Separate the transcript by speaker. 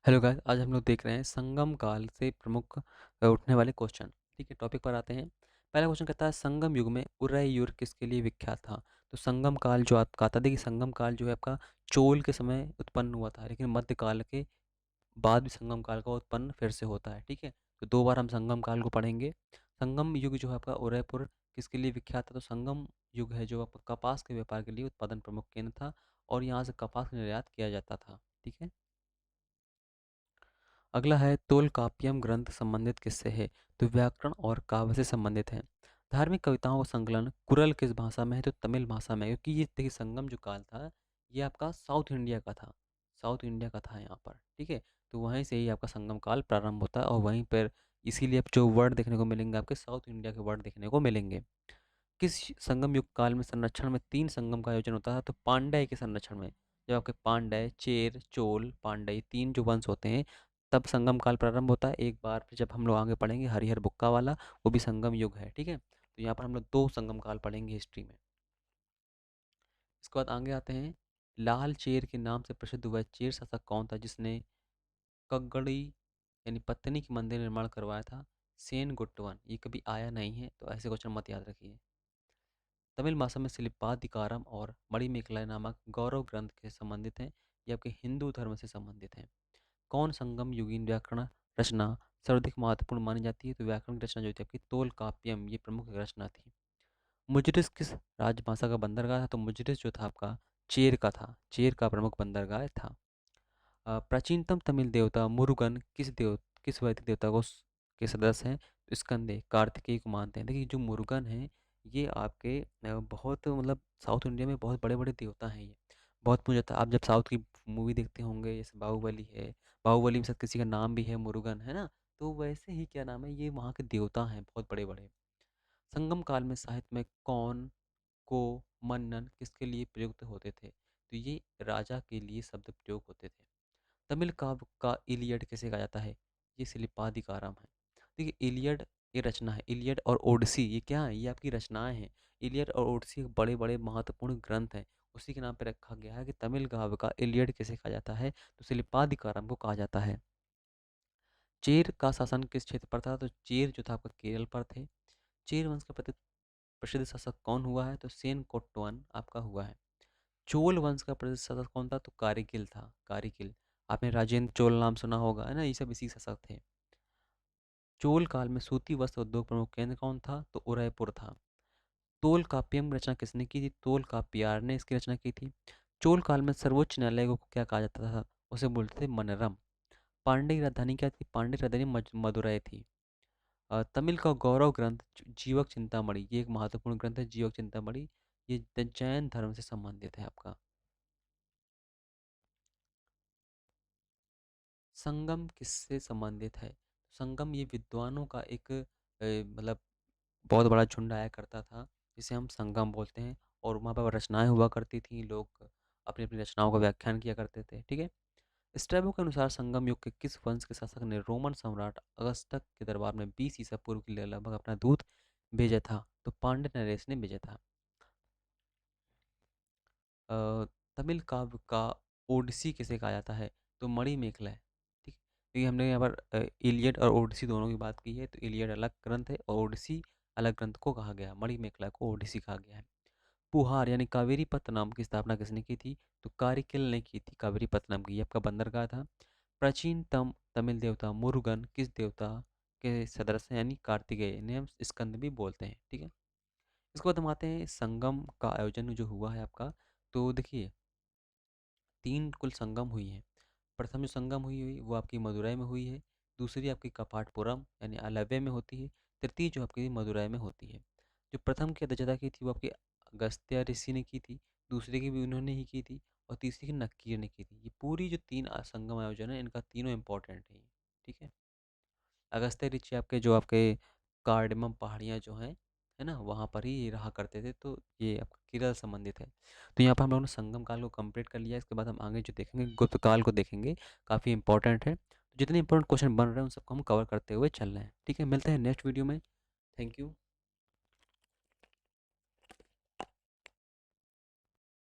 Speaker 1: Hello guys, आज हम लोग देख रहे हैं संगम काल से प्रमुख उठने वाले क्वेश्चन। ठीक है, टॉपिक पर आते हैं। पहला क्वेश्चन कहता है संगम युग में उदयपुर किसके लिए विख्यात था। तो संगम काल जो आपका आता था, देखिए संगम काल जो है आपका चोल के समय उत्पन्न हुआ था, लेकिन मध्यकाल के बाद भी संगम काल का उत्पन्न फिर से होता है। ठीक है, तो दो बार हम संगम काल को पढ़ेंगे। संगम युग जो है आपका उदयपुर किसके लिए विख्यात था। तो संगम युग है जो आपका कपास के व्यापार के लिए उत्पादन प्रमुख केंद्र था, और यहाँ से कपास का निर्यात किया जाता था। ठीक है, अगला है तोलकाप्पियम ग्रंथ संबंधित किससे है। तो व्याकरण और काव्य से संबंधित है। धार्मिक कविताओं का संकलन कुरल किस भाषा में है। तो तमिल भाषा में है, क्योंकि ये देखिए संगम जो काल था ये आपका साउथ इंडिया का था। साउथ इंडिया का था यहाँ पर। ठीक है, तो वहीं से ही आपका संगम काल प्रारंभ होता है, और वहीं पर इसीलिए अब जो वर्ड देखने को मिलेंगे आपके साउथ इंडिया के वर्ड देखने को मिलेंगे। किस संगम युग काल में संरक्षण में 3 संगम का आयोजन होता है। तो पांड्य के संरक्षण में, जब आपके पांड्य, चेर, चोल, पांड्य 3 जो वंश होते हैं, तब संगम काल प्रारंभ होता है। एक बार फिर जब हम लोग आगे पढ़ेंगे हरिहर बुक्का वाला, वो भी संगम युग है। ठीक है, तो यहाँ पर हम लोग 2 संगम काल पढ़ेंगे हिस्ट्री में। इसके बाद आगे आते हैं। लाल चेर के नाम से प्रसिद्ध हुआ चेर शासक कौन था जिसने कगड़ी यानी पत्तनी की मंदिर निर्माण करवाया था। सेन गुट्टवन, ये कभी आया नहीं है, तो ऐसे क्वेश्चन मत याद रखिए। तमिल भाषा में सिलिपादिकारम और मणिमेखला नामक गौरव ग्रंथ के संबंधित हैं। ये आपके हिंदू धर्म से संबंधित हैं। कौन संगम युगीन व्याकरण रचना सर्वाधिक महत्वपूर्ण मानी जाती है। तो व्याकरण की रचना जो थी आपकी तोलकाप्पियम, ये प्रमुख रचना थी। मुजरिस किस राजभाषा का बंदरगाह था। तो मुजरिस जो था आपका चेर का था, चेर का प्रमुख बंदरगाह था। प्राचीनतम तमिल देवता मुरुगन किस वैदिक देवता के सदस्य हैं। तो स्कंदे कार्तिकेय को मानते हैं। देखिए जो मुरुगन हैं ये आपके बहुत मतलब साउथ इंडिया में बहुत बड़े बड़े देवता हैं। ये बहुत पूजा था। आप जब साउथ की मूवी देखते होंगे, जैसे बाहुबली है, बाहुबली में शायद किसी का नाम भी है मुरुगन, है ना। तो वैसे ही क्या नाम है, ये वहाँ के देवता हैं बहुत बड़े बड़े। संगम काल में साहित्य में कौन, को, मन्नन किसके लिए प्रयुक्त होते थे। तो ये राजा के लिए शब्द प्रयोग होते थे। तमिल काव्य का इलियड किसे कहा जाता है। ये सिलिपादिकारम है। देखिए इलियड ये रचना है। इलियड और ओडिसी ये क्या है, ये आपकी रचनाएं हैं। इलियड और ओडिसी बड़े बड़े महत्वपूर्ण ग्रंथ हैं। उसी के नाम पे रखा गया है कि तमिल काव्य का इलियड किसे कहा जाता है। तो सिलिपादिकारम को कहा जाता है। चेर का शासन किस क्षेत्र पर था। तो चेर जो था आपका केरल पर थे। चेर वंश का प्रसिद्ध शासक कौन हुआ है। तो सेन कोट्टवन आपका हुआ है। चोल वंश का प्रसिद्ध शासक कौन था। तो कारिकिल था, कारिकिल। आपने राजेंद्र चोल नाम सुना होगा, है ना, ये सब इसी शासक थे। चोल काल में सूती वस्त्र उद्योग प्रमुख केंद्र कौन था। तो उदयपुर था। तोल काप्यम रचना किसने की थी। तोल काप्यार ने इसकी रचना की थी। चोल काल में सर्वोच्च न्यायालय को क्या कहा जाता था। उसे बोलते थे मनरम। पांड्य की राजधानी क्या थी। पांड्य की राजधानी मदुरै थी। तमिल का गौरव ग्रंथ जीवक चिंतामणि, ये एक महत्वपूर्ण ग्रंथ है जीवक चिंतामणि। ये जैन धर्म से संबंधित है आपका। संगम किससे संबंधित है। संगम ये विद्वानों का एक मतलब बहुत बड़ा झुंड आया करता था, जिसे हम संगम बोलते हैं। और वहाँ पर रचनाएं हुआ करती थी, लोग अपनी अपनी रचनाओं का व्याख्यान किया करते थे। ठीक है, स्ट्रैबो के अनुसार संगम युग के किस वंश के शासक ने रोमन सम्राट अगस्टक के दरबार में 20 ईसा पूर्व के लिए लगभग अपना दूत भेजा था। तो पांड्य नरेश ने भेजा था। अ, तमिल काव्य का ओडिसी किसे कहा जाता है। तो मणिमेखला है। ठीक, क्योंकि हमने यहाँ पर इलियड और ओडिसी दोनों की बात की है, तो इलियड अलग ग्रंथ है और ओडिसी अलग ग्रंथ को कहा गया। मणिमेखला को ओडिसी कहा गया है। पुहार यानी कावेरी पत्तनम की स्थापना किसने की थी। तो कारिकिल ने की थी। कावेरी पत्तनम की, ये आपका बंदरगाह था। प्राचीनतम तमिल देवता मुरुगन किस देवता के सदस्य हैं, यानी कार्तिकेय, इन्हें हम स्कंद भी बोलते हैं। ठीक है, इसके बाद हम आते हैं संगम का आयोजन जो हुआ है आपका। तो देखिए 3 कुल संगम हुई हैं। प्रथम जो संगम हुई हुई वो आपकी मदुरै में हुई है। दूसरी आपकी कपाटपुरम यानी अलव्य में होती है। तृतीय जो आपकी मदुरै में होती है। जो प्रथम की अध्यक्षता की थी वो आपकी अगस्त्य ऋषि ने की थी। दूसरे की भी उन्होंने ही की थी। और तीसरी की नक्कीर ने की थी। ये पूरी जो 3 संगम आयोजन है, इनका तीनों इंपॉर्टेंट है। ठीक है, अगस्त्य ऋषि आपके जो आपके कार्डमम पहाड़ियाँ जो हैं, है ना, वहाँ पर ही ये रहा करते थे। तो ये आपका केरल संबंधित है। तो यहाँ पर हम लोगों ने संगम काल को कंप्लीट कर लिया। इसके बाद हम आगे जो देखेंगे गुप्त काल को देखेंगे, काफ़ी इंपॉर्टेंट है। तो जितने इंपॉर्टेंट क्वेश्चन बन रहे हैं उन सबको हम कवर करते हुए चल रहे हैं। ठीक है, मिलते हैं नेक्स्ट वीडियो में। Thank you.